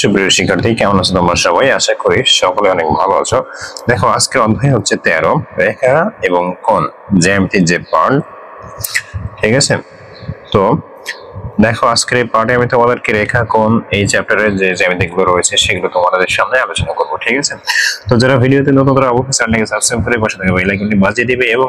সুপ্রিয় শিক্ষার্থী, কেমন আছো তোমরা সবাই? আশা করি সকলে অনেক ভালো আছো। দেখো, আজকের অধ্যায় হচ্ছে 13, রেখা এবং কোণ, জ্যামিতির যে পার্ট। ঠিক আছে, তো দেখো আজকের এই পার্টে আমি তোমাদেরকে রেখা কোণ এই চ্যাপ্টারের যে জ্যামিতিগুলো রয়েছে সেগুলো তোমাদের সামনে আলোচনা করব। ঠিক আছে, তো যারা ভিডিওতে নতুন তারা অবশ্যই চ্যানেলটাকে সাবস্ক্রাইব করে পাশে থাকা বেল আইকনটি বাজিয়ে দিবে এবং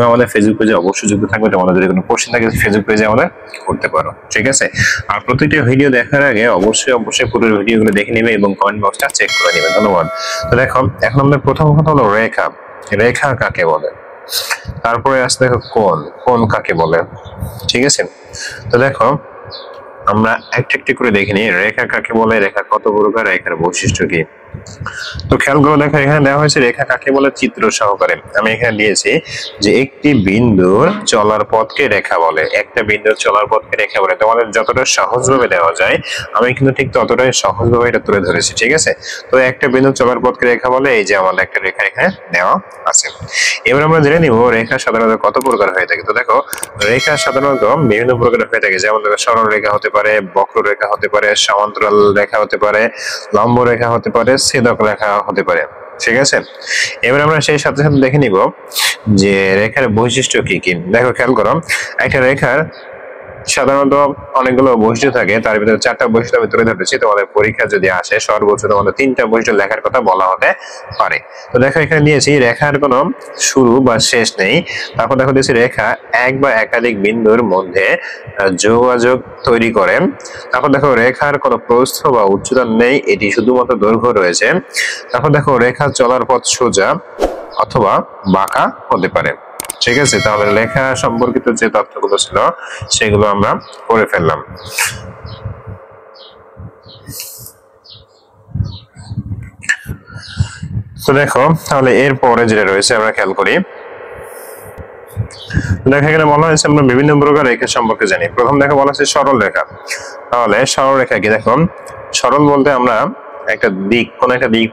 আমাদের ফেসবুক পেজে অবশ্যই যুক্ত থাকবে। তোমাদের যদি কোনো কোশ্চেন থাকে ফেসবুক পেজে আমাদের করতে পারো। ঠিক আছে, আর প্রত্যেকটা ভিডিও দেখার আগে অবশ্যই পুরো ভিডিওগুলো দেখে নেবে এবং কমেন্ট বক্সটা চেক করে নেবে। ধন্যবাদ। তো দেখো, এখন আমাদের প্রথম কথা হলো রেখা। রেখা কাকে বলে? তারপরে আসতে দেখো কোণ কাকে বলে। ঠিক আছে, তো দেখো আমরা একটি করে দেখে নিই রেখা কাকে বলে, রেখা কত প্রকার, রেখার বৈশিষ্ট্য কি। তো খেয়াল করে দেখো, এখানে দেওয়া হয়েছে রেখা কাকে বলে চিত্র সহকারে। আমি এখানে দিয়েছি যে একটি বিন্দুর চলার পথকে রেখা বলে। একটা বিন্দুর চলার পথকে রেখা বলে। তোমাদের যতটা সহজভাবে দেওয়া যায় আমি কিন্তু ঠিক ততটাই সহজভাবে এটা তুলে ধরেছি। ঠিক আছে, তো একটা বিন্দুর চলার পথকে রেখা বলে। এই যে আমাদের একটা রেখা এখানে দেওয়া আছে। এবার আমরা জেনে নিব রেখা সাধারণত কত প্রকার হয়ে থাকে। তো দেখো, রেখা সাধারণত বিভিন্ন প্রকার হয়ে থাকে। যেমন দেখো, সরল রেখা হতে পারে, বক্ররেখা হতে পারে, সমান্তরাল রেখা হতে পারে, লম্ব রেখা হতে পারে, ছেদক রেখা হতে পারে। ঠিক আছে, এবার আমরা সেই সাথে সাথে দেখে নিব যে রেখার বৈশিষ্ট্য কি কি। দেখো, খেয়াল করো, একটা রেখার সাধারণত অনেকগুলো বৈশিষ্ট্য থাকে, তার ভিতরে 4টা বৈশিষ্ট্য আমি তুলে ধরেছি। তোমাদের পরীক্ষা যদি আসে সর্বোচ্চ তোমাদের 3টা বৈশিষ্ট্য লেখার কথা বলা হতে পারে। তো দেখো, এখানে দিয়েছি রেখার কোনো শুরু বা শেষ নেই। তারপর দেখো দিয়েছি রেখা এক বা একাধিক বিন্দুর মধ্যে যোগাযোগ তৈরি করে। তারপর দেখো রেখার কোনো প্রস্থ বা উচ্চতা নেই, এটি শুধুমাত্র দৈর্ঘ্য রয়েছে। তারপর দেখো রেখার চলার পথ সোজা অথবা বাঁকা হতে পারে। ঠিক আছে, তাহলে লেখা সম্পর্কিত যে তথ্যগুলো ছিল সেগুলো আমরা করে ফেললাম। তো দেখো, তাহলে এর পরে যেটা রয়েছে আমরা খেয়াল করি। দেখো, এখানে বলা হয়েছে আমরা বিভিন্ন প্রকার রেখা সম্পর্কে জানি। প্রথম দেখো বলা হচ্ছে সরল রেখা। তাহলে সরল রেখা কি? দেখো, সরল বলতে আমরা কোন একটা দিক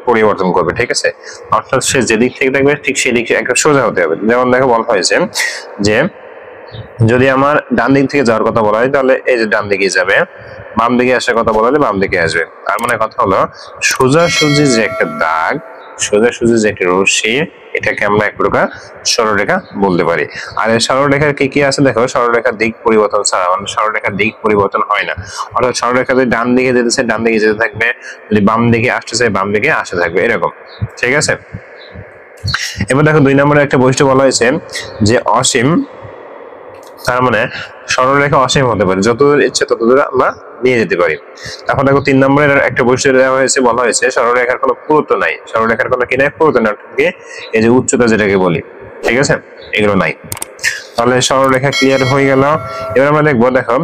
পরিবর্তন করবে। ঠিক আছে, অর্থাৎ সে যে দিক থেকে দেখবে ঠিক সেই দিক একটা সোজা হতে হবে। যেমন দেখো, বলা হয়েছে যে যদি আমার ডান দিক থেকে যাওয়ার কথা বলা হয় তাহলে এই যে ডান দিকে যাবে, বাম দিকে আসার কথা বলা হলে বাম দিকে আসবে। তার মানে কথা হলো সোজাসুজি যে একটা দাগ, সোজাসুজি যে একটা রশ্মি, এটাকে আমরা এক প্রকার সরলরেখা বলতে পারি। আর এই সরলরেখার কি কি আছে? দেখো, সরলরেখার দিক পরিবর্তন ছাড়া মানে সরলরেখার দিক পরিবর্তন হয় না। অর্থাৎ সরলরেখা যদি ডান দিকে যেতেছে ডান দিকে যেতে থাকবে, যদি বাম দিকে আসতেছে বাম দিকে আসতে থাকবে, এরকম। ঠিক আছে, এবার দেখো 2 নম্বরে একটা বৈশিষ্ট্য বলা হয়েছে যে অসীম। তার মানে সরলরেখা অসীম হতে পারে, যতদূর ইচ্ছে ততদূর আমরা নিয়ে যেতে পারি। তারপর দেখো 3 নম্বরের একটা বৈশিষ্ট্য দেওয়া হয়েছে, বলা হয়েছে সরলরেখার কোনো পুরুত্ব নাই। সরলরেখার কোনো কি নাই? পুরুত্ব নাই, অর্থাৎ এই যে উচ্চতা যেটাকে বলি। ঠিক আছে, এগুলো নাই। তাহলে সরলরেখা ক্লিয়ার হয়ে গেল। এবার আমরা দেখবো, দেখো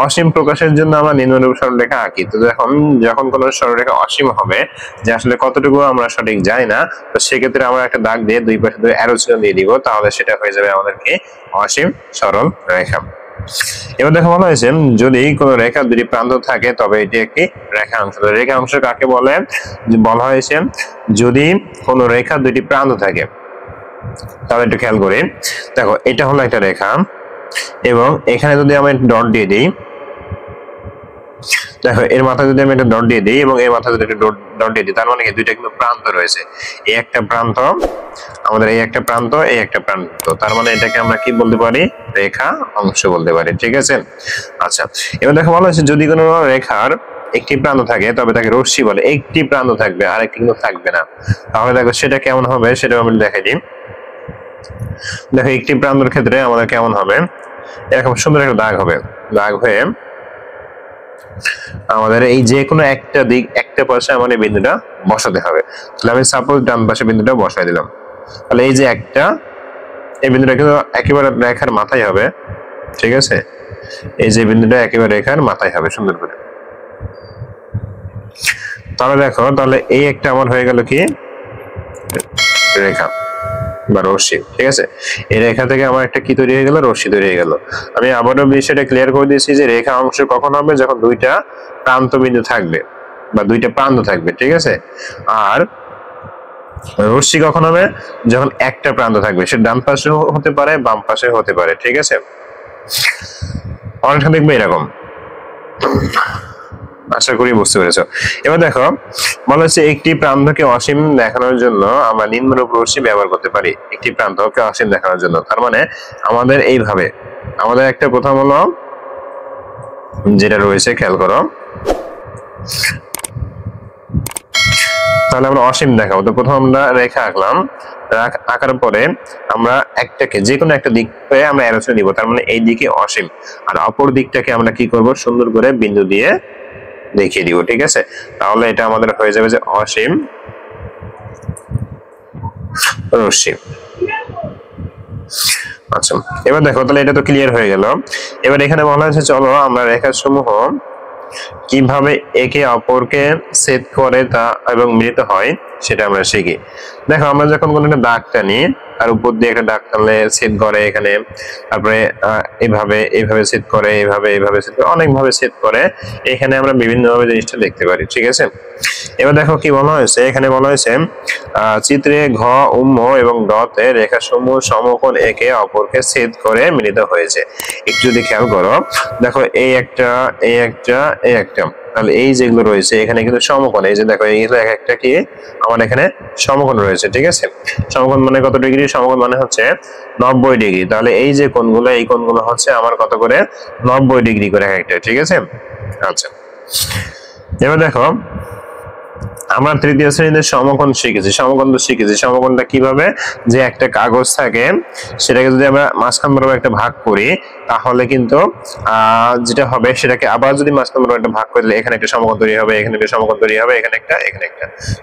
অসীম প্রকাশের জন্য আমরা নিম্নরূপ সরলরেখা আঁকি। তো যখন কোন সরলরেখা অসীম হবে, যে আসলে কতটুকু আমরা সঠিক জানি না, তো সেক্ষেত্রে আমরা একটা দাগ দিয়ে দুই পাশে অ্যারো চিহ্ন দিয়ে দিব, তাহলে সেটা হয়ে যাবে আমাদেরকে অসীম সরল রেখা। এবার দেখো, বলা হয়েছে যদি কোন রেখার দুটি প্রান্ত থাকে তবে এটি একটি রেখাংশ। রেখাংশ কাকে বলে? বলা হয়েছে যদি কোন রেখার দুটি প্রান্ত থাকে। তাহলে একটু খেয়াল করি, দেখো এটা হলো একটা রেখা এবং এখানে যদি আমি ডট দিয়ে দিই, দেখো এর মাথায় যদি আমি একটা ডট দিয়ে দিই এবং এর মাথায় যদি একটা ডট দিয়ে দিই, তার মানে কি দুইটা কিন্তু প্রান্ত রয়েছে। এই একটা প্রান্ত আমাদের, এই একটা প্রান্ত, এই একটা প্রান্ত, তার মানে এটাকে আমরা কি বলতে পারি? রেখা অংশ বলতে পারি। ঠিক আছে, আচ্ছা, এবার দেখো বলা হয়েছে যদি কোনো রেখার একটি প্রান্ত থাকে তবে তাকে রশ্মি বলে। একটি প্রান্ত থাকবে আর একটি কিন্তু থাকবে না। তাহলে দেখো সেটা কেমন হবে সেটা আমি দেখাই দিই। দেখো, একটি প্রান্তের ক্ষেত্রে আমাদের কেমন হবে? এরকম সুন্দর একটা দাগ হবে। দাগ হয়ে আমাদের এই যে কোনো একটা দিক, একটা পাশে আমার এই বিন্দুটা বসাতে হবে। তাহলে আমি সাপোজ ডান পাশে বিন্দুটা বসাই দিলাম। তাহলে এই যে এই বিন্দুটা কিন্তু একেবারে রেখার মাথায় হবে। ঠিক আছে, এই যে বিন্দুটা একেবারে রেখার মাথায় হবে সুন্দর করে। তাহলে দেখো, তাহলে এই একটা আমার হয়ে গেল কি? রেখা বা রশ্মি। ঠিক আছে, এই রেখা থেকে আমার একটা কি তৈরি হয়ে গেল? রশ্মি তৈরি হয়ে গেল। আমি আবারও বিষয়টা ক্লিয়ার করে দিয়েছি যে রেখা অংশ কখন হবে? যখন দুইটা প্রান্ত বিন্দু থাকবে বা দুইটা প্রান্ত থাকবে। ঠিক আছে, আর রশ্মি কখন হবে? যখন একটা প্রান্ত থাকবে, সে ডান পাশে হতে পারে বাম পাশে হতে পারে। ঠিক আছে, অনেকটা দেখবে এরকম আশা করি বুঝতে পেরেছো। এবার দেখো বলা হচ্ছে একটি প্রান্তকে অসীম দেখানোর জন্য আমরা নিম্নরূপ রশ্মি ব্যবহার করতে পারি। একটি প্রান্তকে অসীম দেখানোর জন্য, তার মানে আমাদের এইভাবে আমাদের একটা প্রথম হলো যেটা রয়েছে, খেয়াল করো, তাহলে আমরা অসীম দেখাবো। তো প্রথম আমরা রেখা আঁকলাম, আঁকার পরে আমরা একটাকে যে কোনো একটা দিকে আমরা অ্যারোসে দিব, তার মানে এই দিকে অসীম, আর অপর দিকটাকে আমরা কি করব, সুন্দর করে বিন্দু দিয়ে দেখিয়ে দিব। ঠিক আছে, তাহলে এটা আমাদের হয়ে যাবে যে অসীম রশ্মি। আচ্ছা, এবার দেখো তাহলে এটা তো ক্লিয়ার হয়ে গেল। এবার এখানে বলা হয়েছে চলো আমরা রেখা সমূহ কিভাবে একে অপরকে ছেদ করে তা এবং মিলিত হয় সেটা আমরা শিখি। দেখো আমরা যখন কোনো একটা দাগ টানি, আর উপর দিয়ে একটা দাগ টানলে ছেদ করে এখানে, তারপরে এইভাবে এইভাবে ছেদ করে, এইভাবে ছেদ করে, অনেক ভাবে ছেদ করে, এখানে আমরা বিভিন্ন ভাবে জিনিসটা দেখতে পারি। ঠিক আছে, এবার দেখো কি বলা হয়েছে, এখানে বলা হয়েছে চিত্রে ঘ, উম্ম এবং ড তে রেখাসমূহ সমকোণ একে অপরকে ছেদ করে মিলিত হয়েছে। একটু যদি খেয়াল করো, দেখো এই একটা, এই একটা, এই একটা, তাহলে এই যেগুলো রয়েছে এখানে কিন্তু সমকোণ। এই যে দেখো এইগুলো এক একটা কি আমার এখানে সমকোণ রয়েছে। ঠিক আছে, সমকোণ মানে কত ডিগ্রি? সমকোণ মানে হচ্ছে 90 ডিগ্রি। তাহলে এই যে কোণগুলো, এই কোণগুলো হচ্ছে আমার কত করে? 90 ডিগ্রি করে এক একটা। ঠিক আছে, আচ্ছা এবার দেখো আমরা তৃতীয় শ্রেণীতে সমকোণ শিখেছি। সমকোণটা কিভাবে, যে একটা কাগজ থাকে, সেটাকে যদি আমরা মাঝখান বরাবর একটা ভাগ করি, তাহলে কিন্তু যেটা হবে সেটাকে আবার যদি মাঝখান বরাবর একটা ভাগ করলে এখানে একটা সমকোণ তৈরি হবে, এখানে একটা সমকোণ তৈরি হবে, এখানে একটা,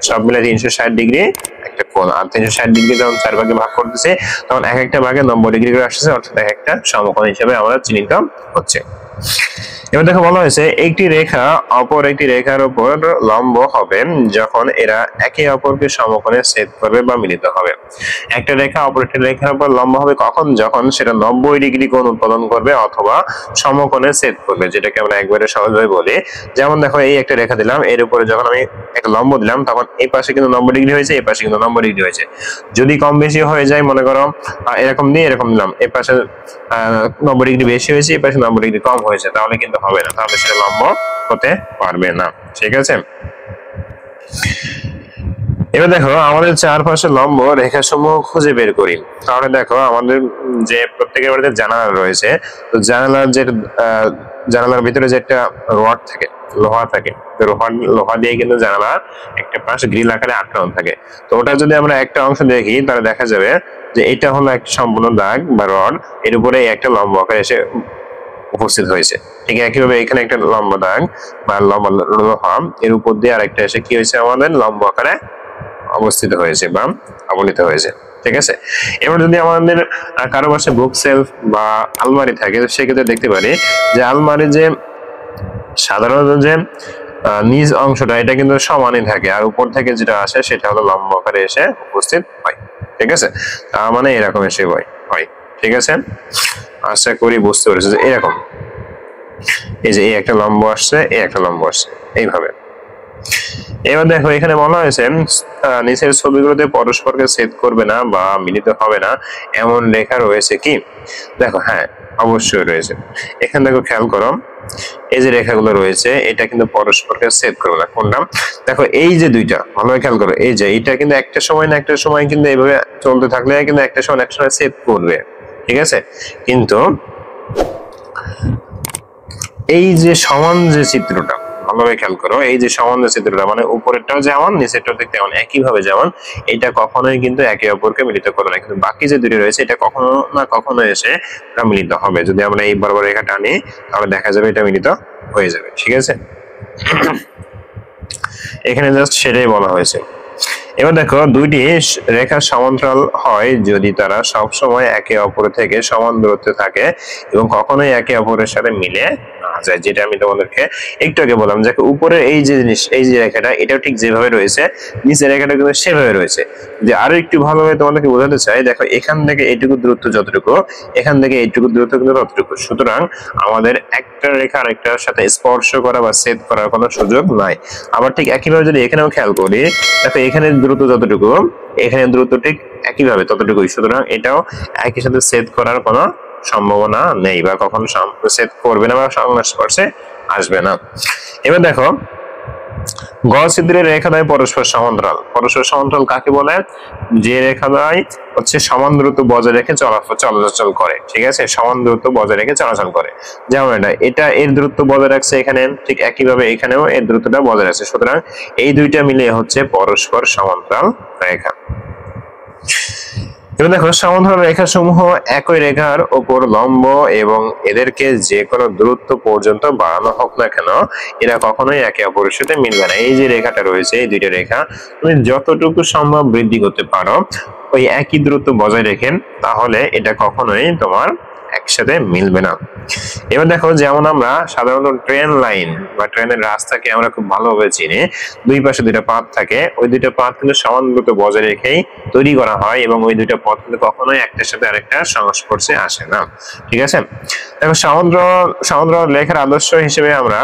সব মিলে 360 ডিগ্রি একটা কোণ। আর 360 ডিগ্রি যখন 4 ভাগে ভাগ করতেছে তখন এক একটা ভাগে 90 ডিগ্রি করে আসছে, অর্থাৎ এক একটা সমকোণ হিসেবে আমরা চিহ্নিত হচ্ছে। এবার দেখো বলা হয়েছে একটি রেখা অপর একটি রেখার উপর লম্ব হবে যখন এরা একে অপরকে সমকোণে ছেদ করবে বা মিলিত হবে। একটা রেখা অপর একটি রেখার উপর লম্ব হবে কখন? যখন সেটা 90 ডিগ্রি কোণ উৎপাদন করবে অথবা সমকোণে ছেদ করবে, যেটাকে আমরা একবারে সহজভাবে বলি। যেমন দেখো এই একটা রেখা দিলাম, এর উপরে যখন আমি একটা লম্ব দিলাম তখন এই পাশে কিন্তু 90 ডিগ্রি হয়েছে, এই পাশে কিন্তু 90 ডিগ্রি হয়েছে। যদি কম বেশি হয়ে যায়, মনে করো এরকম দিয়ে এরকম দিলাম, এই পাশে 90 ডিগ্রি বেশি হয়েছে, এই পাশে 90 ডিগ্রি কম হয়েছে, তাহলে কিন্তু হবে না, তাহলে সেটা লম্ব হতে পারবে না। ঠিক আছে, এবার দেখো আমাদের চারপাশে লম্ব রেখাসমূহ খুঁজে বের করি। তাহলে দেখো আমাদের যে প্রত্যেকের বাড়িতে জানালা রয়েছে, তো জানালার ভিতরে যে একটা রড থাকে, লোহা থাকে, লোহা দিয়ে কিন্তু জানালার একটা পাশ গ্রিল আকারে আটকানো থাকে। তো ওটা যদি আমরা একটা অংশ দেখি তাহলে দেখা যাবে যে এটা হলো একটা সম্পূর্ণ দাগ বা রড, এর উপরে একটা লম্ব আকারে এসে উপস্থিত হয়েছে। ঠিক একইভাবে এখানে একটা লম্ব দাগ বা লম্ব লোহা, এর উপর দিয়ে আরেকটা এসে কি হয়েছে, আমাদের লম্ব আকারে অবস্থিত হয়েছে বা অবনীত হয়েছে। ঠিক আছে, এবার যদি আমাদের কারো পাশে বুক সেলফ বা আলমারি থাকে, সেক্ষেত্রে দেখতে পারি যে আলমারি যে সাধারণত যে নিজ অংশটা এটা কিন্তু সমানই থাকে, আর উপর থেকে যেটা আসে সেটা হলো লম্ব আকারে এসে উপস্থিত হয়। ঠিক আছে, তার মানে এরকম এসে হয়। ঠিক আছে, আশা করি বুঝতে পেরেছো যে এরকম, এই যে এই একটা লম্ব আসছে, এই একটা লম্ব আসছে, এইভাবে। এবার দেখো এখানে বলা হয়েছে নিচের ছবিগুলোতে পরস্পরকে ছেদ করবে না বা মিলিত হবে না এমন রেখা রয়েছে কি? দেখো হ্যাঁ, অবশ্যই রয়েছে। এখানে দেখো খেয়াল করো, এই যে রেখাগুলো রয়েছে এটা কিন্তু পরস্পরকে ছেদ করবে না। কোনটা? দেখো এই যে দুইটা, ভালোভাবে খেয়াল করো, এই যে এটা কিন্তু একটা সময় না একটা সময় কিন্তু এইভাবে চলতে থাকলে কিন্তু একটা সময় ছেদ করবে। ঠিক আছে, কিন্তু এই যে সমান যে চিত্রটা, ভালোভাবে খেয়াল করো, এই যে সমান যে চিত্রটা মানে উপরেরটাও যেমন নিচেরটাও দেখতে তেমন, একইভাবে যেমন, এটা কখনোই কিন্তু একে অপরকে মিলিত করে না। কিন্তু বাকি যে দুটি রয়েছে এটা কখনো না কখনো এসে মিলিত হবে। যদি আমরা এই বরাবর রেখা টানি তাহলে দেখা যাবে এটা মিলিত হয়ে যাবে। ঠিক আছে, এখানে জাস্ট সেটাই বলা হয়েছে। এবার দেখো দুইটি রেখা সমান্তরাল হয় যদি তারা সব সময় একে অপর থেকে সমান দূরত্বে থাকে এবং কখনোই একে অপরের সাথে মিলে না যায়। যেটা আমি তোমাদেরকে একটু আগে বললাম যে উপরের এই যে জিনিস, এই যে রেখাটা এটাও ঠিক যেভাবে রয়েছে, নিচের রেখাটা কিন্তু সেভাবে রয়েছে। যে আরো একটু ভালোভাবে তোমাদেরকে বোঝাতে চাই, দেখো এখান থেকে এইটুকু দূরত্ব যতটুকু, এখান থেকে এইটুকু দূরত্ব কিন্তু ততটুকু। সুতরাং আমাদের একটা রেখা আরেকটার সাথে স্পর্শ করা বা ছেদ করার কোনো সুযোগ নাই। আবার ঠিক একইভাবে যদি এখানেও খেয়াল করি, দেখো এখানে দূরত্ব যতটুকু, এখানে দূরত্ব ঠিক একইভাবে ততটুকুই। সুতরাং এটাও একই সাথে ছেদ করার কোনো সম্ভাবনা নেই বা কখনো ছেদ করবে না বা সংস্পর্শে আসবে না। এবার দেখো গ ছিদ্রের রেখাদ্বয় পরস্পর সমান্তরাল। পরস্পর সমান্তরাল কাকে বলে? যে রেখাদ্বয় হচ্ছে সমান দূরত্ব বজায় রেখে চলাচল করে, ঠিক আছে, সমান দূরত্ব বজায় রেখে চলাচল করে। যেমন এটা এর দূরত্ব বজায় রাখছে এখানে, ঠিক একইভাবে এখানেও এর দূরত্বটা বজায় রাখছে, সুতরাং এই দুইটা মিলে হচ্ছে পরস্পর সমান্তরাল রেখা। এবার দেখো সমান্তরাল রেখা সমূহ একই রেখার উপর লম্ব এবং এদেরকে যে কোনো দূরত্ব পর্যন্ত বাড়ানো হোক না কেন এরা কখনোই একে অপরের সাথে মিলবে না। এই যে রেখাটা রয়েছে, এই দুইটা রেখা তুমি যতটুকু সম্ভব বৃদ্ধি করতে পারো ওই একই দূরত্ব বজায় রেখে, তাহলে এটা কখনোই তোমার একসাথে মিলবে না। এবার দেখো যেমন আমরা সাধারণত ট্রেন লাইন বা ট্রেনের রাস্তাকে আমরা খুব ভালোভাবে চিনি, দুই পাশে দুইটা পাত থাকে, ওই দুইটা পাত কিন্তু সমান দূরত্ব বজায় রেখেই তৈরি করা হয় এবং ওই দুইটা পথ কিন্তু কখনোই একটার সাথে আরেকটা সংস্পর্শে আসে না, ঠিক আছে। দেখো সমান্তরাল রেখার আদর্শ হিসেবে আমরা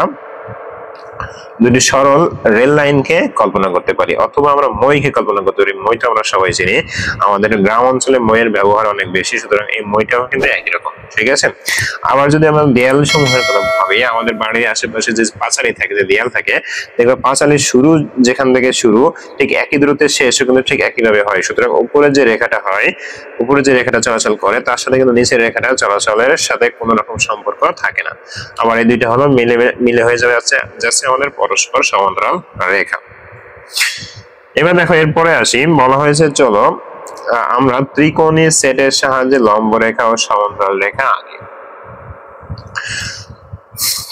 দুটি সরল রেল লাইনকে কল্পনা করতে পারি, অথবা আমরা মইকে কল্পনা করতে পারি। মইটা আমরা সবাই চিনি, আমাদের গ্রাম অঞ্চলে মইয়ের ব্যবহার অনেক বেশি, সুতরাং এই মইটাও কিন্তু একই রকম, ঠিক আছে। আবার যদি আমরা দেয়াল সমূহের কথা ভাবি, আমাদের বাড়ির আশেপাশে যে পাঁচালি থাকে, যে দেয়াল থাকে, দেখবে পাঁচালির শুরু যেখান থেকে শুরু ঠিক একই দূরত্বে শেষও কিন্তু ঠিক একইভাবে হয়। সুতরাং উপরের যে রেখাটা হয়, উপরে যে রেখাটা চলাচল করে তার সাথে কিন্তু নিচের রেখাটা চলাচলের সাথে কোনো রকম সম্পর্ক থাকে না। আবার এই দুইটা হলো মিলে হয়ে যাবে যাচ্ছে আমাদের পরস্পর সমান্তরাল রেখা। এবার দেখো এরপরে আসি, বলা হয়েছে চলো আমরা ত্রিকোণী সেটের সাহায্যে লম্ব রেখা ও সমান্তরাল রেখা আঁকি।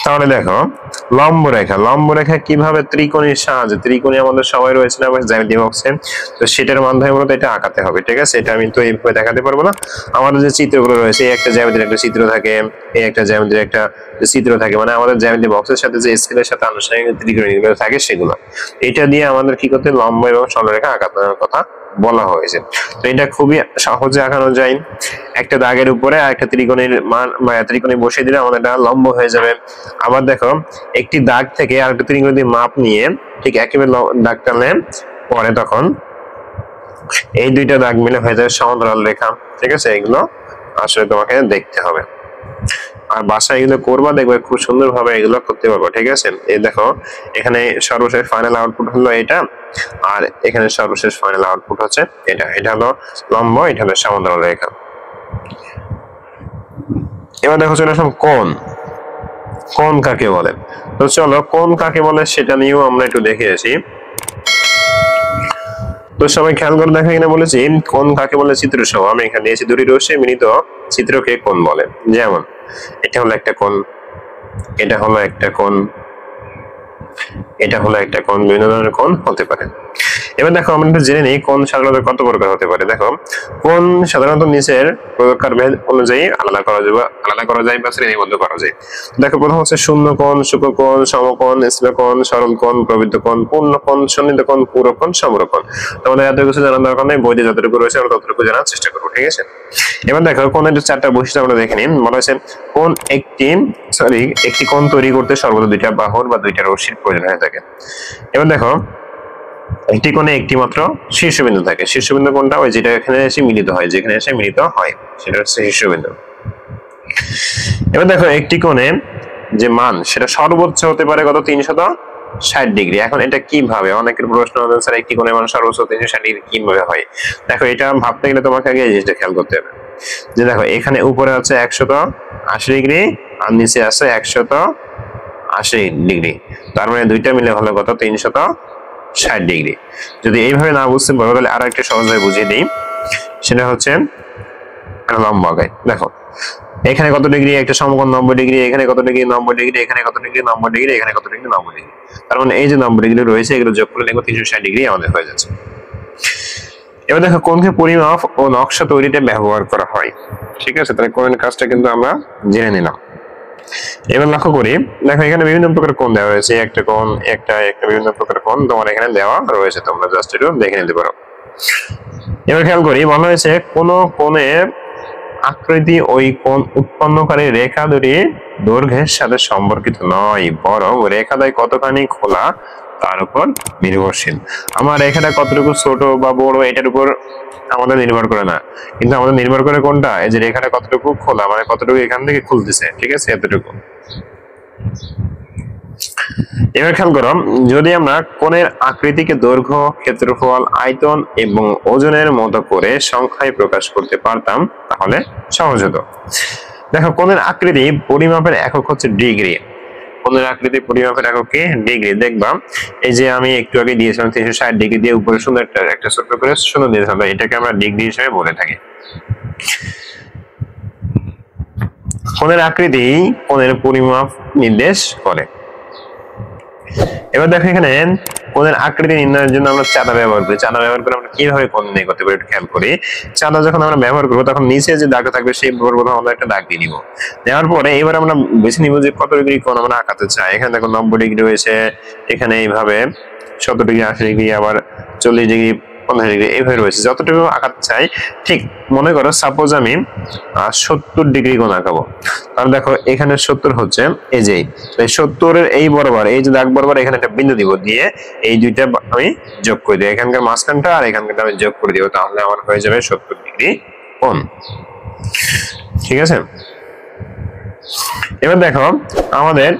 তাহলে দেখো লম্ব রেখা কিভাবে ত্রিকোণীর সাহায্যে, ত্রিকোণী আমাদের সবাই রয়েছে না জ্যামিতি বক্সে, তো সেটার মাধ্যমে মূলত এটা আঁকাতে হবে, ঠিক আছে। এটা আমি তো এইভাবে দেখাতে পারবো না, আমাদের যে চিত্রগুলো রয়েছে, এই একটা জ্যামিতির একটা চিত্র থাকে, এই একটা জ্যামিতির একটা চিত্র থাকে, মানে আমাদের জ্যামিতি বক্সের সাথে যে স্কেলের সাথে আনুষ্ঠানিক ত্রিকোণীগুলো থাকে সেগুলো, এটা দিয়ে আমাদের কি করতে লম্ব এবং সরলরেখা আঁকানোর কথা বলা হয়েছে। তো এটা খুবই সহজে আঁকানো যায়, একটা দাগের উপরে একটা ত্রিকোণীর মান ত্রিকোণী বসিয়ে দিলে আমাদের এটা লম্ব হয়ে যাবে। আবার দেখো একটি দাগ থেকে আরেকটা ত্রিকোণী মাপ নিয়ে ঠিক একেবারে দাগ টানলে পরে তখন এই দুইটা দাগ মিলে হয়ে যাবে সমান্তরাল রেখা, ঠিক আছে। এগুলো আসলে তোমাকে দেখতে হবে, আর বাসায় এগুলো করবা, দেখবে খুব সুন্দর ভাবে এগুলো করতে পারবো, ঠিক আছে। এই দেখো এখানে সর্বশেষ ফাইনাল আউটপুট হলো এটা, আর এখানে সর্বশেষ ফাইনাল আউটপুট হচ্ছে এটা। এটা হলো লম্ব, এটা হলো সমান্তরাল রেখা। এবার দেখো চলে আসলাম কোণ কাকে বলে। তো চলো কোণ কাকে বলে সেটা নিয়েও আমরা একটু দেখে আসি। তো সবাই খেয়াল করে দেখো, এখানে বলেছি কোণ কাকে বলে চিত্র সহ আমি এখানে দিয়েছি দুটি রশ্মি মিলিত চিত্রকে কোণ বলে। যেমন এটা হলো একটা কোণ, এটা হলো একটা কোণ, এটা হলো একটা কোণ, বিভিন্ন ধরনের কোণ হতে পারে। এবার দেখো আমরা একটু জেনে নিই কোণ সাধারণত কত প্রকার হতে পারে। দেখো কোণ সাধারণত নিচের প্রকার ভেদ অনুযায়ী আলাদা করা যায় বা শ্রেণীবদ্ধ করা যায়। দেখো প্রথম হচ্ছে শূন্য কোণ, সূক্ষ্ম কোণ, সমকোণ, স্থিরকোণ, সরল কোণ, প্রবৃত্ত কোণ, পূর্ণ কোণ, সন্নিহিত কোণ, পুরো কোণ, সমগ্র কোণ। তোমাদের এত কিছু জানার দরকার নেই, বইতে যতটুকু রয়েছে আমরা ততটুকু জানার চেষ্টা করবো, ঠিক আছে। এবার দেখো কোণের চারটা বৈশিষ্ট্য আমরা দেখে নিন। বলা হয়েছে একটি কোণ তৈরি করতে সর্বোচ্চ দুইটা বাহুর বা দুইটা রশ্মির প্রয়োজন হয়ে থাকে। এবার দেখো একটি কোণে একটি মাত্র শীর্ষবিন্দু থাকে। শীর্ষবিন্দু কোনটা? ওই যেটা এখানে এসে মিলিত হয়, যেখানে এসে মিলিত হয় সেটা হচ্ছে শীর্ষবিন্দু। এবার দেখো একটি কোণে যে মান সেটা সর্বোচ্চ হতে পারে কত? 360 ডিগ্রি। এখন এটা কিভাবে, অনেকের প্রশ্ন হচ্ছে স্যার একটি কোণের মান সর্বোচ্চ 360 ডিগ্রি কিভাবে হয়? দেখো এটা ভাবতে গেলে তোমাকে আগে এই জিনিসটা খেয়াল করতে হবে যে দেখো এখানে উপরে আছে 180 ডিগ্রি আর নিচে আছে 180 ডিগ্রি, তার মানে দুইটা মিলে হলো কত? 360 ডিগ্রি। যদি এইভাবে না বুঝতে পারো তাহলে আরো একটা সহজভাবে বুঝিয়ে দিই, সেটা হচ্ছে লম্ব আঁকাই। দেখো এখানে কত ডিগ্রি? একটা সমকোণ 90 ডিগ্রি, এখানে কত ডিগ্রি? 90 ডিগ্রি, এখানে কত ডিগ্রি? 90 ডিগ্রি, এখানে কত ডিগ্রি? 90 ডিগ্রি। তার মানে এই যে 90 ডিগ্রি রয়েছে এগুলো যোগ করলে দেখো 360 ডিগ্রি আমাদের হয়ে যাচ্ছে। এবার দেখো কোণকে পরিমাপ ও নকশা তৈরিতে ব্যবহার করা হয়, ঠিক আছে। তাহলে কোণের কাজটা কিন্তু আমরা জেনে নিলাম। এবার লক্ষ্য করি, দেখো এখানে বিভিন্ন প্রকার কোণ দেওয়া রয়েছে, একটা কোণ, একটা বিভিন্ন প্রকার কোণ তোমার এখানে দেওয়া রয়েছে, তোমরা জাস্ট একটু দেখে নিতে পারো। এবার খেয়াল করি, বলা হয়েছে কোন কোণের আকৃতি ওই কোণ উৎপন্নকারী রেখা দুটি দৈর্ঘ্যের সাথে সম্পর্কিত নয়, বরং রেখাদ্বয় কতখানি খোলা তার উপর নির্ভরশীল। আমার রেখাটা কতটুকু ছোট বা বড় এটার উপর আমাদের নির্ভর করে না, কিন্তু আমাদের নির্ভর করে কোনটা? এই যে রেখাটা কতটুকু খোলা, মানে কতটুকু এখান থেকে খুলতেছে, ঠিক আছে, এতটুকু। এবার খেয়াল করো, যদি আমরা কোণের আকৃতিকে দৈর্ঘ্য, ক্ষেত্রফল, আয়তন এবং ওজনের মতো করে সংখ্যায় প্রকাশ করতে পারতাম তাহলে সহজ হতো। দেখো, কোণের আকৃতি পরিমাপের একক হচ্ছে ডিগ্রি। কোণের আকৃতি পরিমাপের একক কি? ডিগ্রি। দেখবা এই যে আমি একটু আগে দিয়েছিলাম 360 ডিগ্রি দিয়ে উপরে সুন্দর একটা ছোট্ট করে শূন্য দিয়েছিলাম, এটাকে আমরা ডিগ্রি হিসেবে বলে থাকি। কোণের আকৃতি কোণের পরিমাপ নির্দেশ করে। এবার দেখো, এখানে কোণের আকৃতি নির্ণয়ের জন্য আমরা চাঁদা ব্যবহার করি। চাঁদা ব্যবহার করে আমরা কিভাবে কোণ নির্ণয় করতে পারি একটু খেয়াল করি। চাঁদা যখন আমরা ব্যবহার করবো তখন নিচে যে দাগটা থাকবে সেই প্রথম আমরা একটা দাগ দিয়ে নিব। দেওয়ার পরে এবার আমরা বেছে নিব যে কত ডিগ্রি কোণ আমরা আঁকাতে চাই। এখানে দেখো 90 ডিগ্রি রয়েছে, এখানে এইভাবে 70 ডিগ্রি, 80 ডিগ্রি, আবার 40 ডিগ্রি, 50 ডিগ্রি এইভাবে রয়েছে। যতটুকু আঁকাতে চাই, ঠিক মনে করো সাপোজ আমি 70 ডিগ্রি কোণ আঁকাবো, তাহলে দেখো এখানে 70 হচ্ছে এই যে 70-এর এই বরাবর, এই যে দাগ বরাবর এখানে একটা বিন্দু দিব, দিয়ে এই দুইটা আমি যোগ করে দিই, এখানকার মাঝখানটা আর এখানকারটা আমি যোগ করে দিব, তাহলে আমার হয়ে যাবে 70 ডিগ্রি কোণ। ঠিক আছে। এবার দেখো আমাদের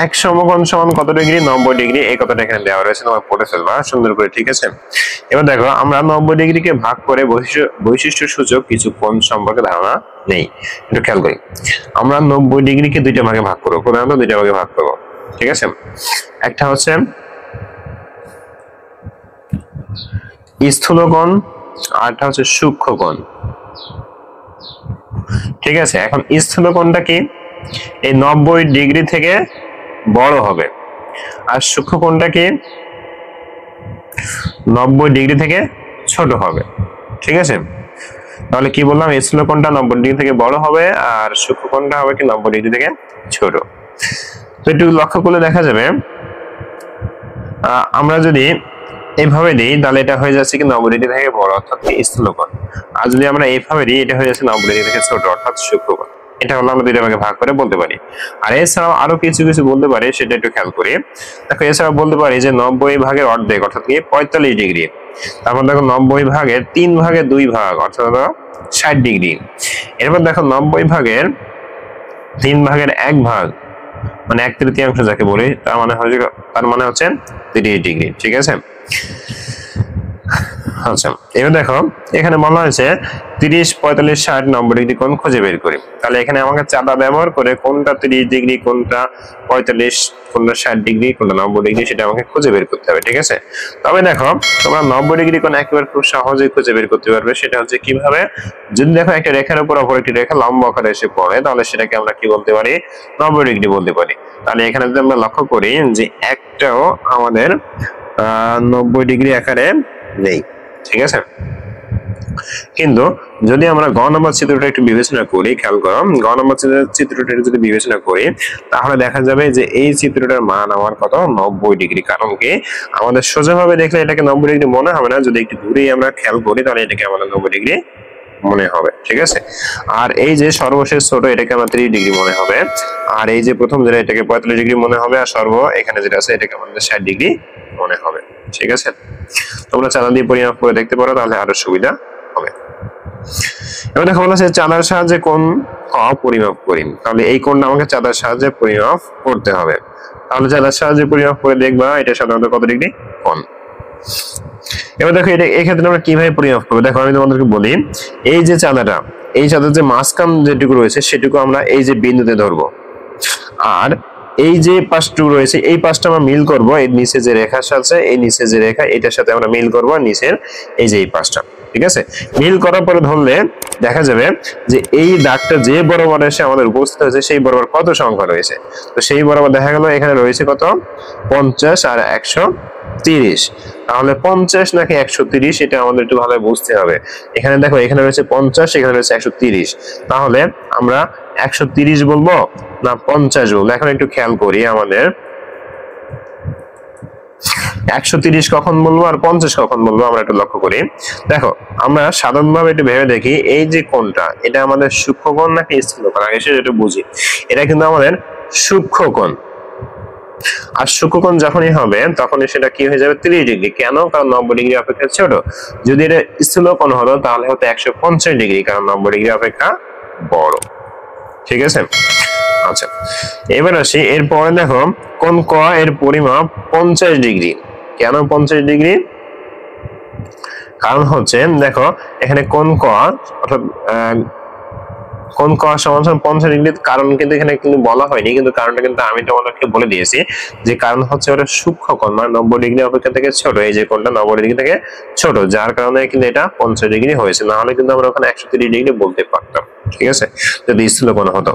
এক সমকোণ সমান কত ডিগ্রি? 90 ডিগ্রি। এই কথাটা এখানে দেওয়া রয়েছে, তোমরা পড়ে ফেলবা সুন্দর করে। ঠিক আছে। এবার দেখো আমরা 90 ডিগ্রিকে ভাগ করে বৈশিষ্ট্য সূচক কিছু কোণ সম্পর্কে ধারণা নেই। একটু খেয়াল করি, আমরা 90 ডিগ্রিকে দুইটা ভাগে ভাগ করবো, প্রধানত দুইটা ভাগে ভাগ করবো। ঠিক আছে। একটা হচ্ছে স্থূল কোণ, আর একটা হচ্ছে সূক্ষ্ম কোণ। ঠিক আছে। এখন স্থূল কোণটা কি? এই 90 ডিগ্রি থেকে বড় হবে, আর সূক্ষ্ম কোণটা কি? 90 ডিগ্রি থেকে ছোট হবে। ঠিক আছে। তাহলে কি বললাম? স্থূল কোণটা 90 ডিগ্রি থেকে বড় হবে, আর সূক্ষ্ম কোণটা হবে কি 90 ডিগ্রি থেকে ছোট। তো একটু লক্ষ্য করলে দেখা যাবে, আমরা যদি এইভাবে দিই তাহলে এটা হয়ে যাচ্ছে কি 90 ডিগ্রি থেকে বড়, অর্থাৎ স্থূল কোণ। আর যদি আমরা এইভাবে দিই, এটা হয়ে যাচ্ছে 90 ডিগ্রি থেকে ছোট, অর্থাৎ সূক্ষ্ম কোণ। এটা হলো আমরা দুইটা ভাগে ভাগ করে বলতে পারি। আর এছাড়াও আরো কিছু কিছু বলতে পারি, সেটা একটু খেয়াল করি। দেখো, এছাড়াও বলতে পারি যে 90 ভাগের অর্ধেক, অর্থাৎ কি 45 ডিগ্রি। তারপর দেখো 90 ভাগের 3 ভাগে 2 ভাগ, অর্থাৎ 60 ডিগ্রি। এরপর দেখো 90 ভাগের 3 ভাগের 1 ভাগ, মানে 1/3 যাকে বলি, তার মানে হচ্ছে 30 ডিগ্রি। ঠিক আছে। আচ্ছা, এবার দেখো এখানে বলা হয়েছে 30, 45, 60, 90 ডিগ্রি কোণ খুঁজে বের করি। তাহলে এখানে আমাকে চাঁদা ব্যবহার করে কোনটা 30 ডিগ্রি, কোনটা 45, কোনটা 60 ডিগ্রি, কোনটা 90 ডিগ্রি, সেটা আমাকে খুঁজে বের করতে হবে। ঠিক আছে। তবে দেখো তোমরা 90 ডিগ্রি কোণ একেবারে খুব সহজেই খুঁজে বের করতে পারবে। সেটা হচ্ছে কিভাবে? যদি দেখো একটা রেখার উপর অপর একটি রেখা লম্ব আকারে এসে পড়ে, তাহলে সেটাকে আমরা কি বলতে পারি? 90 ডিগ্রি বলতে পারি। তাহলে এখানে যদি আমরা লক্ষ্য করি যে একটাও আমাদের 90 ডিগ্রি আকারে নেই। ঠিক আছে। কিন্তু যদি আমরা গ নম্বর চিত্রটা একটু বিবেচনা করি, খেয়াল করো, গ নম্বর চিত্রটা যদি বিবেচনা করি, তাহলে দেখা যাবে যে এই চিত্রটার মান আমার কত? 90 ডিগ্রি। কারণ কি? আমাদের সোজাভাবে দেখলে এটাকে 90 ডিগ্রি মনে হবে না, যদি একটু ঘুরেই আমরা খেয়াল করি তাহলে এটাকে আমাদের 90 ডিগ্রি মনে হবে। ঠিক আছে। আর এই যে সর্বশেষ ছোট, এটাকে আমার 30 ডিগ্রি মনে হবে। আর এই যে প্রথম যেটা, এটাকে 45 ডিগ্রি মনে হবে। আর এখানে যেটা আছে, এটাকে আমাদের 60 ডিগ্রি মনে হবে। ঠিক আছে। তোমরা চাঁদা দিয়ে পরিমাপ করে দেখতে পারো, তাহলে আরো সুবিধা হবে। এবার দেখো বলা আছে চাঁদার সাহায্যে কোণ পরিমাপ করি। তাহলে এই কোণটা আমাকে চাঁদার সাহায্যে পরিমাপ করতে হবে। তাহলে চাঁদার সাহায্যে পরিমাপ করে দেখবা এটা সাধারণত কত ডিগ্রি কোণ। এবার দেখো এটা এক্ষেত্রে আমরা কিভাবে পরিমাপ করবো। দেখো আমি তোমাদেরকে বলি, এই যে চাঁদাটা, এই চাঁদার যে মাঝখান যেটুকু রয়েছে সেটুকু আমরা এই যে বিন্দুতে ধরবো, আর এই যে পাশটুকু রয়েছে এই পাশটা আমরা মিল করব এই নিচে যে রেখার সাথে, এই নিচে যে রেখা এটার সাথে আমরা মিল করব নিচের এই যে এই পাশটা। ঠিক আছে। মিল করার পরে ধরলে দেখা যাবে যে এই দাগটা যে বরাবর এসে আমাদের উপস্থিত হয়েছে সেই বরাবর কত সংখ্যা রয়েছে। তো সেই বরাবর দেখা গেল এখানে রয়েছে কত? 50 আর 130। তাহলে 50 নাকি 130 এটা আমাদের একটু ভালো বুঝতে হবে। এখানে দেখো এখানে রয়েছে 50, এখানে রয়েছে 130। তাহলে আমরা 130 বলবো না 50 বলবো? এখন একটু খেয়াল করি, আমাদের 130 কখন বলবো আর 50 কখন বলবো আমরা একটু লক্ষ্য করি। দেখো আমরা সাধারণভাবে একটু ভেবে দেখি, এই যে কোণটা এটা আমাদের সূক্ষ্ম কোণ নাকি স্থূল কোণ, আগে সেটা একটু বুঝি। এটা কিন্তু আমাদের সূক্ষ্ম কোণ। আর সূক্ষ্ম কোণ যখনই হবে তখনই সেটা কি হয়ে যাবে? 30 ডিগ্রি। কেন? কারণ 90 ডিগ্রি অপেক্ষা ছোট। যদি এটা স্থূল কোণ হতো তাহলে হতো 150 ডিগ্রি, কারণ 90 ডিগ্রি অপেক্ষা বড়। ঠিক আছে। আচ্ছা, এবার আসি এরপরে দেখো কোণ ক এর পরিমাপ 50 ডিগ্রি। কেন 50 ডিগ্রি? কারণ হচ্ছে দেখো এখানে কোণ ক অর্থাৎ কোণ ক সমান 50 ডিগ্রি, কারণ কিন্তু এখানে কিন্তু বলা হয়নি, কিন্তু কারণটা কিন্তু আমি তোমাদেরকে বলে দিয়েছি। যে কারণ হচ্ছে ওটা সূক্ষ্ম কোণ, মানে 90 ডিগ্রি অপেক্ষা থেকে ছোট। এই যে কোণটা 90 ডিগ্রি থেকে ছোট, যার কারণে কিন্তু এটা 50 ডিগ্রি হয়েছে। না হলে কিন্তু আমরা ওখানে 130 ডিগ্রি বলতে পারতাম, ঠিক আছে, যদি স্থূল কোণ হতো।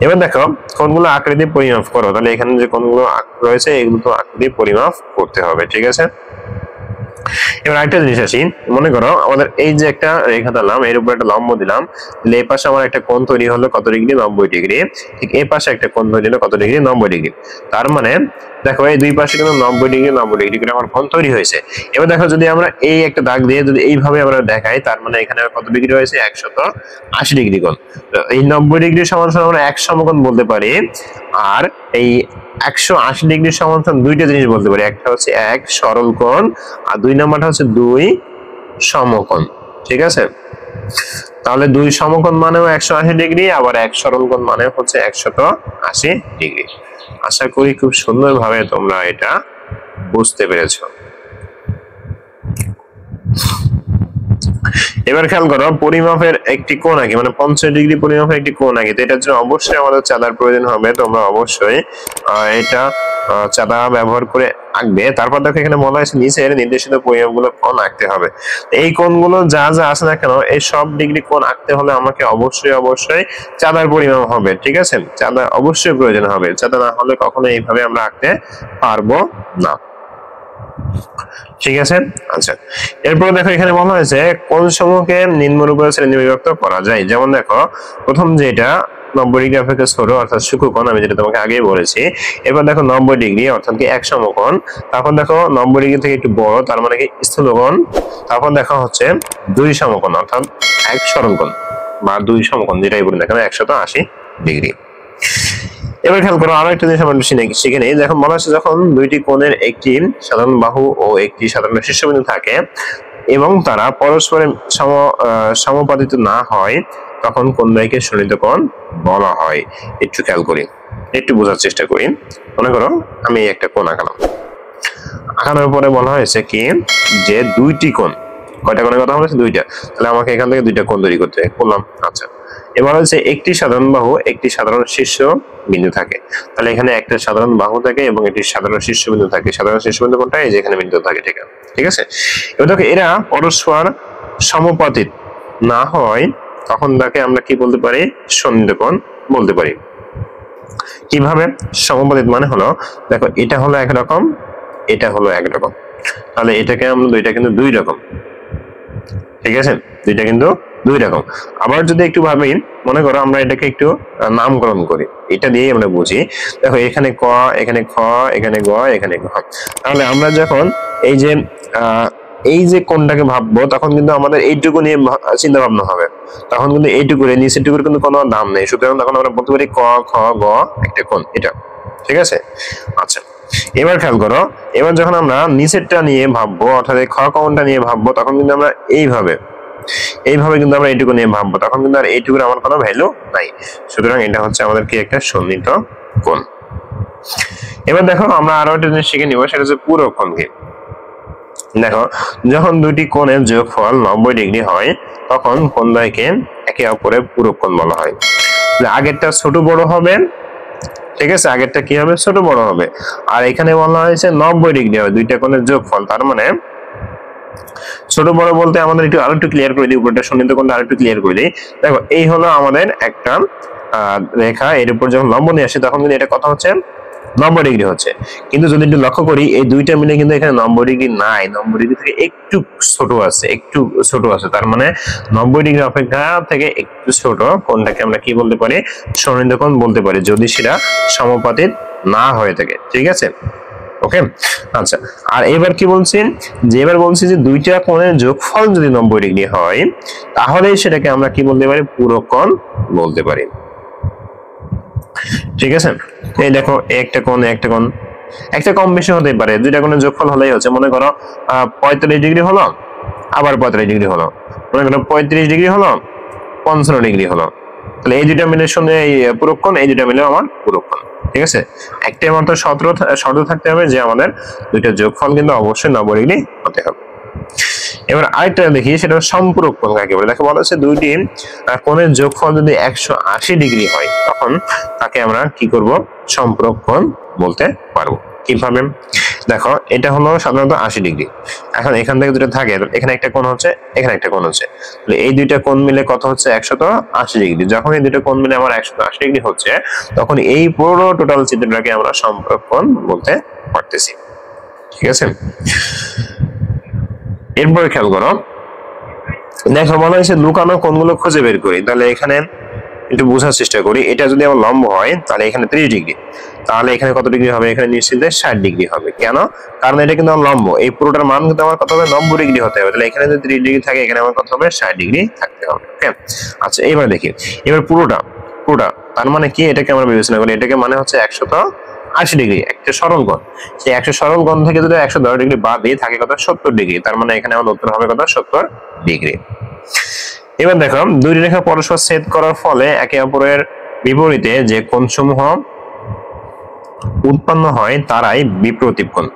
এবার দেখো কোণগুলো আকৃতি পরিমাপ করো, তাহলে এখানে যে কোণগুলো রয়েছে এগুলো তো আকৃতি পরিমাপ করতে হবে, ঠিক আছে। এবার আরেকটা জিনিস আসি, মনে করো আমাদের এই যে একটা রেখা দিলাম, এর উপর একটা লম্ব দিলাম, তাহলে এই পাশে আমার একটা কোণ তৈরি হলো কত ডিগ্রি? 90 ডিগ্রি। ঠিক এই পাশে একটা কোণ তৈরি হলো কত ডিগ্রি? 90 ডিগ্রি। তার মানে দেখো এই দুই পাশে কিন্তু 90 ডিগ্রি 90 ডিগ্রি করে আমার কোণ তৈরি হয়েছে। এবার দেখো যদি আমরা এই একটা দাগ দিয়ে যদি এইভাবে আমরা দেখাই, তার মানে এখানে কত ডিগ্রি হয়েছে? 180 ডিগ্রি কোণ। এই 90 ডিগ্রি সমান আমরা এক সমকোণ বলতে পারি, আর এই 180 ডিগ্রি সমান দুইটা জিনিস বলতে পারি। একটা হচ্ছে এক সরল কোণ, আর দুই নাম্বারটা হচ্ছে দুই সমকোণ, ঠিক আছে। তাহলে দুই সমকোণ মানেও 180 ডিগ্রি, আবার এক সরল কোণ মানে হচ্ছে 180 ডিগ্রি। আশা করি খুব সুন্দরভাবে তোমরা এটা বুঝতে পেরেছো। এবার খেয়াল করো পরিমাপের একটি কোণ আঁকি, মানে 50 ডিগ্রি পরিমাপের একটি কোণ আঁকি, তো এটার জন্য অবশ্যই আমাদের চাঁদার প্রয়োজন হবে। তোমরা অবশ্যই এটা চাঁদা ব্যবহার করে আঁকবে। তারপর দেখো এখানে বলা হয়েছে নিচের নির্দেশিত পরিমাপগুলো কোণ আঁকতে হবে। এই কোণগুলো যা যা আছে না কেন, এই সব ডিগ্রি কোণ আঁকতে হলে আমাকে অবশ্যই চাঁদার পরিমাপ হবে, ঠিক আছে। চাঁদা অবশ্যই প্রয়োজন হবে, চাঁদা না হলে কখনো এইভাবে আমরা আঁকতে পারবো না, ঠিক আছে। আচ্ছা, এরপর দেখো এখানে বলা হয়েছে কোণ সমূহকে নিম্নরূপে শ্রেণীবিভক্ত করা যায়। যেমন দেখো প্রথম যেটা 90 ডিগ্রি অপেক্ষা ছোট অর্থাৎ সূক্ষ্মকোণ, আমি যেটা তোমাকে আগেই বলেছি। এবার দেখো 90 ডিগ্রি অর্থাৎ কি এক সমকোণ। তারপর দেখো 90 ডিগ্রি থেকে একটু বড়, তার মানে কি স্থূলকোণ। তারপর দেখা হচ্ছে দুই সমকোণ অর্থাৎ এক সরলকোণ বা দুই সমকোণ, যেটাই বলি না কেন 180 ডিগ্রি। এবার খেয়াল করো আরো একটা জিনিস আমরা শিখে নেই। দেখো বলা হচ্ছে যখন দুইটি কোণের একটি সাধারণ বাহু ও একটি সাধারণ শীর্ষবিন্দু থাকে এবং তারা পরস্পরের সমাপতিত না হয়, তখন কোণ দ্বয়কে সন্নিহিত কোণ বলা হয়। একটু খেয়াল করি, একটু বোঝার চেষ্টা করি। মনে করো আমি একটা কোণ আঁকালাম, আঁকানোর পরে বলা হয়েছে কি যে দুইটি কোণ, কয়টা কোণের কথা বলেছে? দুইটা। তাহলে আমাকে এখান থেকে দুইটা কোণ তৈরি করতে বললাম। আচ্ছা, এবার হচ্ছে একটি সাধারণ বাহু একটি সাধারণ শীর্ষ বিন্দু থাকে, তাহলে এখানে একটা সাধারণ বাহু থাকে এবং একটি সাধারণ শীর্ষবিন্দু থাকে। সাধারণ শীর্ষবিন্দু কোনটা? এই যে এখানে বিন্দু থাকে, ঠিক আছে। এবার দেখো এরা পরস্পর সমাপতিত না হয়, তখন তাকে আমরা কি বলতে পারি? সন্নিহিত কোণ বলতে পারি। কিভাবে সমাপতিত? মানে হলো দেখো এটা হলো একরকম, এটা হলো একরকম, তাহলে এটাকে আমরা দুইটা কিন্তু দুই রকম, ঠিক আছে, দুইটা কিন্তু দুই রকম। আবার যদি একটু ভাবি, মনে করো আমরা এটাকে একটু নামকরণ করি, এটা দিয়েই আমরা বুঝি। দেখো এখানে ক, এখানে খ, এখানে গ, এখানে ঘ। তাহলে আমরা যখন এই যে কোণটাকে ভাববো, তখন কিন্তু আমাদের এইটুকু নিয়ে চিন্তা ভাবনা হবে। তখন কিন্তু এইটুকুর নিচের টুকুর কিন্তু কোনো দাম নেই, সুতরাং তখন আমরা বলতে পারি ক, খ, গ একটা কোণ, এটা, ঠিক আছে। আচ্ছা, এবার খেয়াল করো, এবার যখন আমরা নিচেরটা নিয়ে ভাববো অর্থাৎ খ কোণটা নিয়ে ভাববো, তখন কিন্তু আমরা এইভাবে কিন্তু আমরা এইটুকু নিয়ে ভাববো, তখন কিন্তু আর এইটুকুর আমার কোনো ভ্যালু নাই। সুতরাং এটা হচ্ছে আমাদের কি একটা সন্নিহিত কোণ। এবার দেখো আমরা আরো একটা জিনিস শিখে নিব, সেটা হচ্ছে পূরক কোণ কি। দেখো যখন দুটি কোণের যোগফল 90 ডিগ্রি হয়, তখন কোণ দ্বয়কে একে অপরের পূরক কোণ বলা হয়। আগেরটা ছোট বড় হবে, ঠিক আছে, আগেরটা কি হবে? ছোট বড় হবে। আর এখানে বলা হয়েছে 90 ডিগ্রি হবে দুইটা কোণের যোগফল, তার মানে ছোট বড় বলতে আমাদের আরেকটু ক্লিয়ার করে দিই, উপরটা সন্নিহিত কোণটা আরেকটু ক্লিয়ার করে দিই। দেখো এই হলো আমাদের একটা রেখা, এর উপর যখন লম্ব নিয়ে আসে তখন কিন্তু এটা কত হচ্ছে? 90 ডিগ্রি হচ্ছে। কিন্তু যদি একটু লক্ষ্য করি এই দুইটা মিলে কিন্তু এখানে 90 ডিগ্রি নাই, 90 ডিগ্রি থেকে একটু ছোট আছে, তার মানে 90 ডিগ্রি অপেক্ষা থেকে একটু ছোট কোণটাকে আমরা কি বলতে পারি? সন্নিহিত কোণ বলতে পারি, যদি সেটা সমাপতিত না হয়ে থাকে, ঠিক আছে। ওকে, আচ্ছা, আর এবার কি বলছি যে এবার বলছি যে দুইটা কোণের যোগফল যদি 90 ডিগ্রি হয়, তাহলে সেটাকে আমরা কি বলতে পারি? পূরক কোণ বলতে পারি, ঠিক আছে। এই দেখো একটা কোণ একটা কম বেশি হতে পারে, দুইটা কোণের যোগফল হলেই হচ্ছে। মনে করো 45 ডিগ্রি হলো, আবার 45 ডিগ্রি হলো, মনে করো 35 ডিগ্রি হলো, 55 ডিগ্রি হলো, তাহলে এই দুইটা মিলে শুনে এই পূরক কোণ, এই দুইটা মিলে আমার পূরক কোণ। ঠিক আছে, একটাই মাত্র শর্ত থাকতে হবে যে আমাদের দুইটা যোগফল কিন্তু অবশ্যই 90 ডিগ্রি হতে হবে। এবার আরেকটা দেখি, সেটা সম্পূরক কোণ কাকে বলে। দেখো বলা হচ্ছে দুইটি কোণের যোগফল যদি 180 ডিগ্রি হয় তখন তাকে আমরা কি করব, সম্পূরক কোণ বলতে পারবো। কিভাবে? দেখো এটা হলো সাধারণত 80 ডিগ্রি। এখন এখান থেকে দুটো থাকে, এখানে একটা কোণ হচ্ছে, এখানে একটা কোণ হচ্ছে, তাহলে এই দুইটা কোণ মিলে কত হচ্ছে, 180 ডিগ্রি। যখন এই দুটো কোণ মিলে আমার 180 ডিগ্রি হচ্ছে তখন এই পুরো টোটাল চিত্রটাকে আমরা সম্পূরক কোণ বলতে পারতেছি। ঠিক আছে, এরপরে খেয়াল করো, দেখো বলা হয়েছে লুকানো কোণগুলো খুঁজে বের করি। তাহলে এখানে একটু বোঝার চেষ্টা করি, এটা যদি আমার লম্ব হয় তাহলে এখানে 30 ডিগ্রি, তাহলে এখানে কত ডিগ্রি হবে, এখানে নিশ্চিন্তে 60 ডিগ্রি হবে। কেন? কারণ এটা কিন্তু আমার লম্ব, এই পুরোটার মান কিন্তু আমার কত হবে, 90 ডিগ্রি হতে হবে। তাহলে এখানে যদি 30 ডিগ্রি থাকে এখানে আমার কত হবে, 60 ডিগ্রি থাকতে হবে। ওকে, আচ্ছা এবার দেখি, এবার পুরোটা তার মানে কি, এটাকে আমরা বিবেচনা করি, এটাকে মানে হচ্ছে 180 ডিগ্রি একটা সরল কোণ। সেই 100 সরল কোণ থেকে যদি 110 ডিগ্রি বাদ দিয়ে থাকে কত, 70 ডিগ্রি। তার মানে এখানে আমাদের উত্তর হবে কত, 70 ডিগ্রি। এবার দেখো দুইটি রেখা পরস্পর ছেদ করার ফলে একে অপরের বিপরীতে যে কোণসমূহ উৎপন্ন হয় তারাই বিপ্রতীপ কোণ।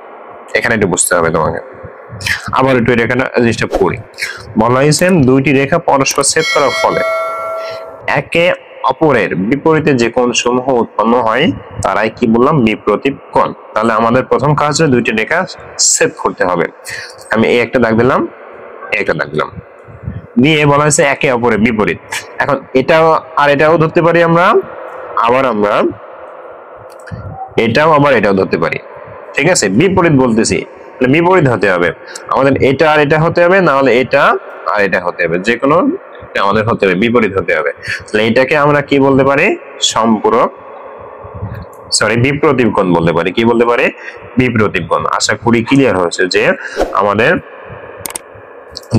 এখানে একটু বুঝতে হবে তোমাকে। আবার একটু রেখাটা জিনিসটা করি, বলা হয়েছে দুইটি রেখা পরস্পর ছেদ করার ফলে একে অপরের বিপরীতে যে কোণসমূহ উৎপন্ন হয় তারাই কি বললাম, বিপ্রতীপ কোণ। তাহলে আমাদের প্রথম কাজ হচ্ছে দুইটি রেখা ছেদ করতে হবে। আমি এই একটা দাগ দিলাম, এই একটা দাগ দিলাম, দিয়ে বলা হয়েছে একে অপরের বিপরীত। এখন এটাও আর এটাও ধরতে পারি আমরা, আবার আমরা এটাও আবার এটাও ধরতে পারি। ঠিক আছে, বিপরীত বলতেছি, বিপরীত হতে হবে আমাদের, এটা আর এটা হতে হবে, না হলে এটা আর এটা হতে হবে, যে কোনো আমাদের হতে হবে, বিপরীত হতে হবে। তাহলে এটাকে আমরা কি বলতে পারি, সম্পূরক বিপ্রতীপ কোণ বলতে পারি। কি বলতে পারি, বিপ্রতীপ কোণ। আশা করি ক্লিয়ার হয়েছে যে আমাদের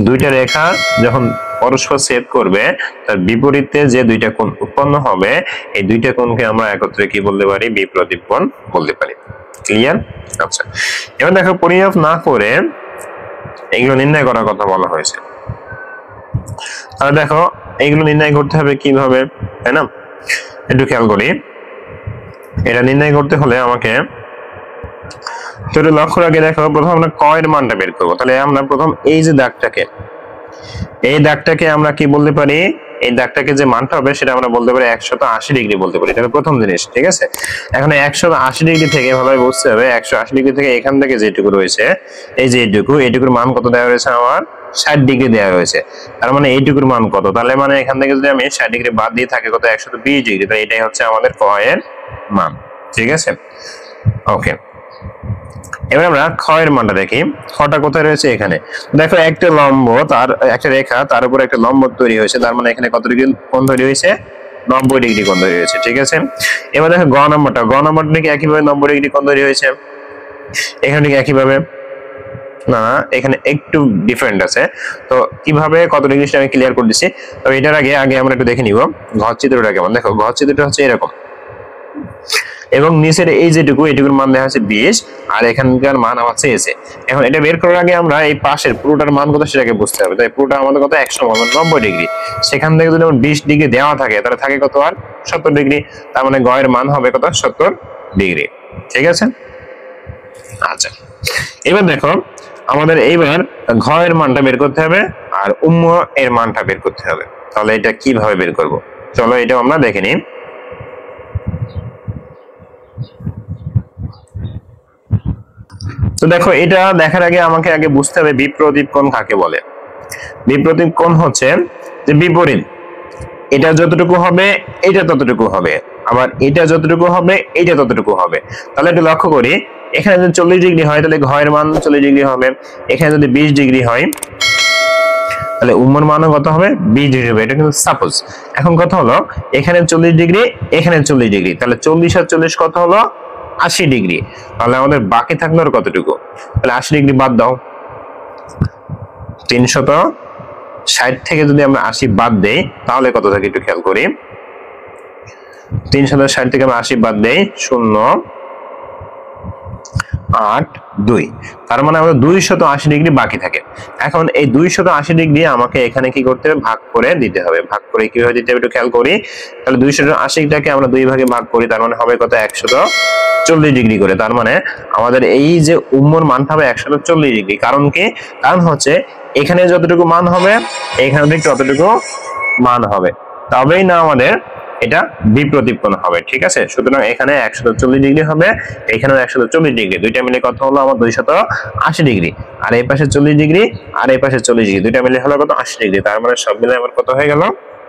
দুইটা রেখা যখন পরস্পর ছেদ করবে তার বিপরীতে যে দুইটা কোণ উৎপন্ন হবে এই দুইটা কোণকে আমরা একত্রে কি বলতে পারি, বিপ্রতীপ কোণ বলতে পারি। ক্লিয়ার? আচ্ছা এবার দেখো, পরিমাপ না করে এগুলো নির্ণয় করার কথা বলা হয়েছে। তাহলে দেখো এইগুলো নির্ণয় করতে হবে কিভাবে, তাই না? একটু খেয়াল করি, এটা নির্ণয় করতে হলে আমাকে তো লক্ষ্য রাখে, দেখো প্রথম আমরা ক এর মানটা বের করবো। তাহলে আমরা প্রথম এই যে দাগটাকে, এই দাগটাকে আমরা কি বলতে পারি, এই দাগটাকে যে মানটা হবে সেটা আমরা বলতে পারি 180 ডিগ্রি বলতে পারি। তাহলে প্রথম জিনিস, ঠিক আছে। এখন 180 ডিগ্রি থেকে ভালোভাবে বুঝতে হবে, 180 ডিগ্রি থেকে এখান থেকে যেটুকু রয়েছে, এই যে এইটুকুর মান কত দেওয়া হয়েছে, আমার 60 ডিগ্রি দেওয়া হয়েছে। তার মানে এইটুকুর মান কত, তাহলে মানে এখান থেকে যদি আমি 60 ডিগ্রি বাদ দিয়ে থাকে কত, 120 ডিগ্রি। তাহলে এটাই হচ্ছে আমাদের ক এর মান। ঠিক আছে, ওকে। এবার আমরা খ এর মানটা দেখি, খটা কোথায় রয়েছে, এখানে। দেখো একটা লম্ব, তার একটা রেখা, তার উপর একটা লম্ব তৈরি হয়েছে, তার মানে এখানে কত ডিগ্রি কোণ তৈরি হয়েছে, 90 ডিগ্রি কোণ তৈরি হয়েছে। ঠিক আছে, এবার দেখো গ নম্বরটা নাকি একইভাবে 90 ডিগ্রি কোণ তৈরি হয়েছে, এখানে ঠিক একইভাবে, না এখানে একটু ডিফারেন্ট আছে। তো কিভাবে কত ডিগ্রি সেটা আমি ক্লিয়ার করে দিচ্ছি। তবে এটার আগে আমরা একটু দেখে নিব ঘর চিত্রটা কেমন। দেখো ঘর চিত্রটা হচ্ছে এরকম, এবং নিচের এই যেটুকু, এটুকুর মান দেখা যাচ্ছে 20, আর এখানকার মান আমার চেয়েছে। এখন এটা বের করার আগে আমরা এই পাশের পুরোটার মান কত সেটাকে বুঝতে হবে। তাই পুরোটা আমাদের কত, 190 ডিগ্রি। সেখান থেকে যদি আমার 20 ডিগ্রি দেওয়া থাকে তাহলে থাকে কত, আর 70 ডিগ্রি। তার মানে গ এর মান হবে কত, 70 ডিগ্রি। ঠিক আছে, আচ্ছা এবার দেখো আমাদের এইবার ঘ এর মানটা বের করতে হবে আর উম্ম এর মানটা বের করতে হবে। তাহলে এটা কিভাবে বের করব, চলো এটা আমরা দেখে নিই। তো দেখো এটা দেখার আগে আমাকে আগে বুঝতে হবে বিপ্রতীপ কোণ কাকে বলে। বিপ্রতীপ কোণ হচ্ছে যে বিপরীত, এটা যতটুকু হবে এটা ততটুকু হবে, আবার এটা যতটুকু হবে এটা ততটুকু হবে। তাহলে একটু লক্ষ্য করি, এখানে যদি 40 ডিগ্রি হয় তাহলে ঘ এর মান 40 ডিগ্রি হবে, এখানে যদি 20 ডিগ্রি হয় তাহলে উম্মর মানও কত হবে, 20 ডিগ্রি হবে। এটা কিন্তু সাপোজ। এখন কথা হলো এখানে 40 ডিগ্রি, এখানে 40 ডিগ্রি, তাহলে 40 আর 40 কত হলো, 80 ডিগ্রি। তাহলে আমাদের বাকি থাকলো আর কতটুকু, তাহলে 80 ডিগ্রি বাদ দাও, 360 থেকে যদি আমরা 80 বাদ দেই তাহলে কত থাকে একটু খেয়াল করি। 360 থেকে আমরা 80 বাদ দেই, 0 8 2, তার মানে আমাদের 280 ডিগ্রি বাকি থাকে। এখন এই 280 ডিগ্রি আমাকে এখানে কি করতে হবে, ভাগ করে দিতে হবে। ভাগ করে কিভাবে দিতে হবে একটু খেয়াল করি। তাহলে 280টাকে আমরা 2 ভাগে ভাগ করি, তার মানে হবে কত, 140 ডিগ্রি করে। তার মানে আমাদের এই যে উম্মর মানটা হবে 140 ডিগ্রি। কারণ কি, কারণ হচ্ছে এখানে যতটুকু মান হবে এখানে ঠিক ততটুকু মান হবে, তবেই না আমাদের এটা বিপ্রতীপ কোণ হবে। ঠিক আছে, সুতরাং এখানে 140 ডিগ্রি হবে, এখানেও 140 ডিগ্রি, দুইটা মিলে কত হলো আমার 280 ডিগ্রি। আর এই পাশে 40 ডিগ্রি আর এই পাশে 40 ডিগ্রি, দুইটা মিলে হলো কত, 80 ডিগ্রি। তার মানে সব মিলে আমার কত হয়ে গেল,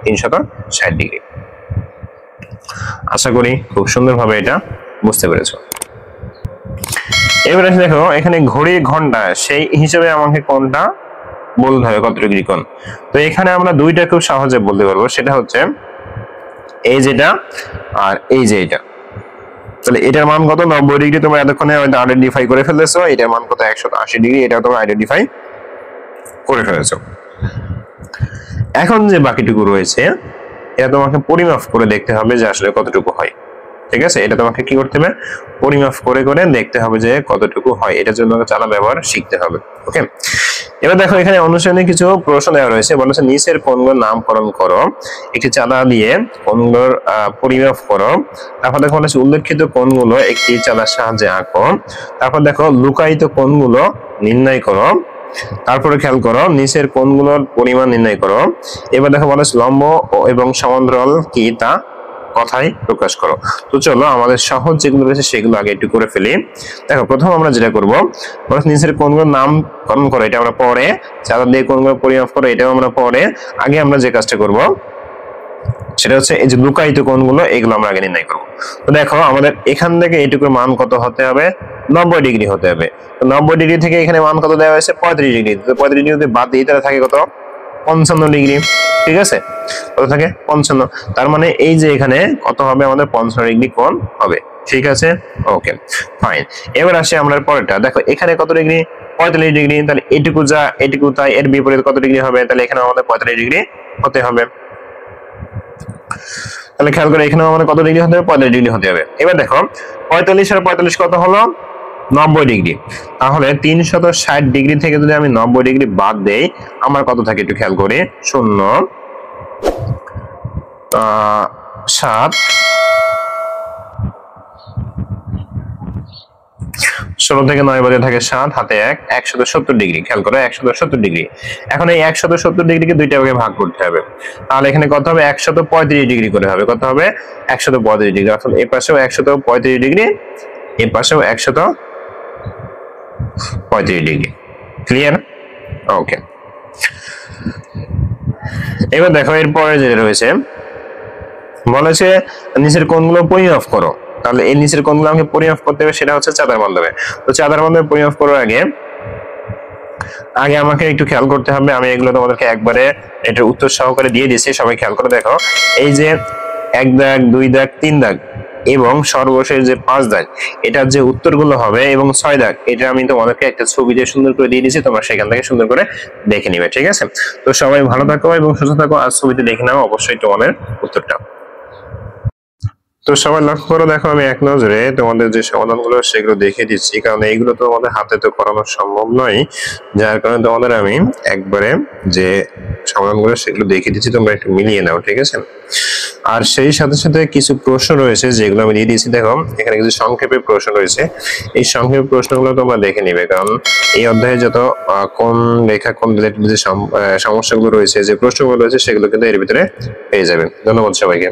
360 ডিগ্রি। আশা করি খুব সুন্দরভাবে এটা বুঝতে পেরেছো। এবারে দেখো এখানে ঘড়ির ঘন্টা, সেই হিসেবে আমাকে কোনটা বলতে হবে, কত ডিগ্রি কোণ। তো এখানে আমরা দুইটা খুব সহজে বলতে পারবো, সেটা হচ্ছে এই যেটা আর এই যে এটা। তাহলে এটার মান কত, 90 ডিগ্রি। তোমরা এতক্ষণে হয়তো আইডেন্টিফাই করে ফেলেছো। এটার মান কত, 180 ডিগ্রি। এটাও তোমরা আইডেন্টিফাই করে ফেলেছো। এখন যে বাকিটুকু রয়েছে এটা তোমাকে পরিমাপ করে দেখতে হবে যে আসলে কতটুকু হয়। ঠিক আছে, এটা তোমাকে কি করতে হবে, পরিমাপ করে করে দেখতে হবে যে কতটুকু হয়। এটার জন্য চালা ব্যবহার শিখতে হবে। ওকে, এবার দেখো এখানে অনুশীলনে কিছু প্রশ্ন দেওয়া রয়েছে। বলেছে নিচের কোণগুলোর নামকরণ করো, একটি চাঁদা দিয়ে কোণগুলোর পরিমাপ করো। তারপর দেখো বলেছে উল্লেখিত কোণগুলো একটি চাঁদার সাহায্যে আঁকো। তারপর দেখো লুকায়িত কোণগুলো নির্ণয় করো। তারপরে খেয়াল করো নিচের কোণগুলোর পরিমাণ নির্ণয় করো। এবার দেখো বলেছে লম্ব এবং সমান্তরাল কি তা কথায় প্রকাশ করো। তো চলো আমাদের সহজ যেগুলো রয়েছে সেগুলো আগে একটু করে ফেলি। দেখো প্রথম আমরা যেটা করবো, নিচের কোণগুলোর নামকরণ করো, এটা আমরা পরে। চাঁদা দিয়ে কোণগুলো পরিমাপ করো, এটাও আমরা পরে। আগে আমরা যে কাজটা করব সেটা হচ্ছে এই যে লুকায়িত কোণগুলো, এগুলো আমরা আগে নির্ণয় করবো। তো দেখো আমাদের এখান থেকে এটুকুর মান কত হতে হবে, 90 ডিগ্রি হতে হবে। তো 90 ডিগ্রি থেকে এখানে মান কত দেওয়া হয়েছে, 35 ডিগ্রি। তো 35 ডিগ্রি যদি বাদ দিই তাহলে থাকে কত, 55 ডিগ্রি। ঠিক আছে, কত থাকে, 55। তার মানে এই যে এখানে কত হবে, আমাদের 55 ডিগ্রি কোণ হবে। ঠিক আছে, ওকে ফাইন। এবার আসি আমরা পরেরটা। দেখো এখানে কত ডিগ্রি, 45 ডিগ্রি। তাহলে এটুকু যা এটুকু তাই, এর বিপরীত কত ডিগ্রি হবে, তাহলে এখানে আমাদের 45 ডিগ্রি হতে হবে। তাহলে খেয়াল করে এখানে আমাদের কত ডিগ্রি হতে হবে, 45 ডিগ্রি হতে হবে। এবার দেখো 45 আর 45 কত হলো, 90 ডিগ্রি। তাহলে 360 ডিগ্রি থেকে যদি আমি 90 ডিগ্রি বাদ দেই আমার কত থাকে একটু খেয়াল করি, 0 7 16 থেকে 9 বাদে থাকে 7, হাতে 1, 170 ডিগ্রি। খেয়াল করো 170 ডিগ্রি। এখন এই 170 ডিগ্রিকে দুইটা ভাগে ভাগ করতে হবে। তাহলে এখানে কত হবে, 135 ডিগ্রি করে হবে। কত হবে, 135 ডিগ্রি। অর্থাৎ এই পাশেও 135 ডিগ্রি, এই পাশেও 135 ডিগ্রি। ক্লিয়ার, ওকে। এবার দেখো এরপরে যেটা রয়েছে বলেছে নিচের কোণগুলো পরিমাপ করো। তাহলে এই নিচের কোণগুলো আমাকে পরিমাপ করতে হবে, সেটা হচ্ছে চাঁদার মাধ্যমে। তো চাঁদার মাধ্যমে পরিমাপ করার আগে আমাকে একটু খেয়াল করতে হবে। আমি এগুলো তোমাদেরকে একবারে এটার উত্তর সহকারে দিয়ে দিচ্ছি, সবাই খেয়াল করে দেখো। এই যে 1 দাগ, 2 দাগ, 3 দাগ এবং সর্বশেষ যে 5 দাগ, এটার যে উত্তরগুলো হবে, এবং 6 দাগ, এটা আমি তোমাদেরকে একটা ছবি দিয়ে সুন্দর করে দিয়ে দিচ্ছি, তোমরা সেখান থেকে সুন্দর করে দেখে নিবে। ঠিক আছে, তো সবাই ভালো থাকো এবং সুস্থ থাকো। আর ছবিতে দেখে নাও অবশ্যই তোমাদের উত্তরটা। তো সবাই লক্ষ্য করে দেখো, আমি এক নজরে তোমাদের যে সমাধানগুলো সেগুলো দেখে দিচ্ছি, কারণ এইগুলো তো আমাদের হাতে তো করানো সম্ভব নয়, যার কারণে তোমাদের আমি একবারে যে সমাধানগুলো সেগুলো দেখে দিচ্ছি, তোমরা একটু মিলিয়ে নাও। ঠিক আছে, আর সেই সাথে সাথে কিছু প্রশ্ন রয়েছে যেগুলো আমি দিয়ে দিয়েছি। দেখো এখানে কিছু সংক্ষেপে প্রশ্ন রয়েছে, এই সংক্ষেপে প্রশ্নগুলো তোমরা দেখে নিবে, কারণ এই অধ্যায়ে যত কোন লেখা কোন রিলেটেড যে সমস্যাগুলো রয়েছে, যে প্রশ্নগুলো রয়েছে সেগুলো কিন্তু এর ভিতরে পেয়ে যাবে। ধন্যবাদ সবাইকে।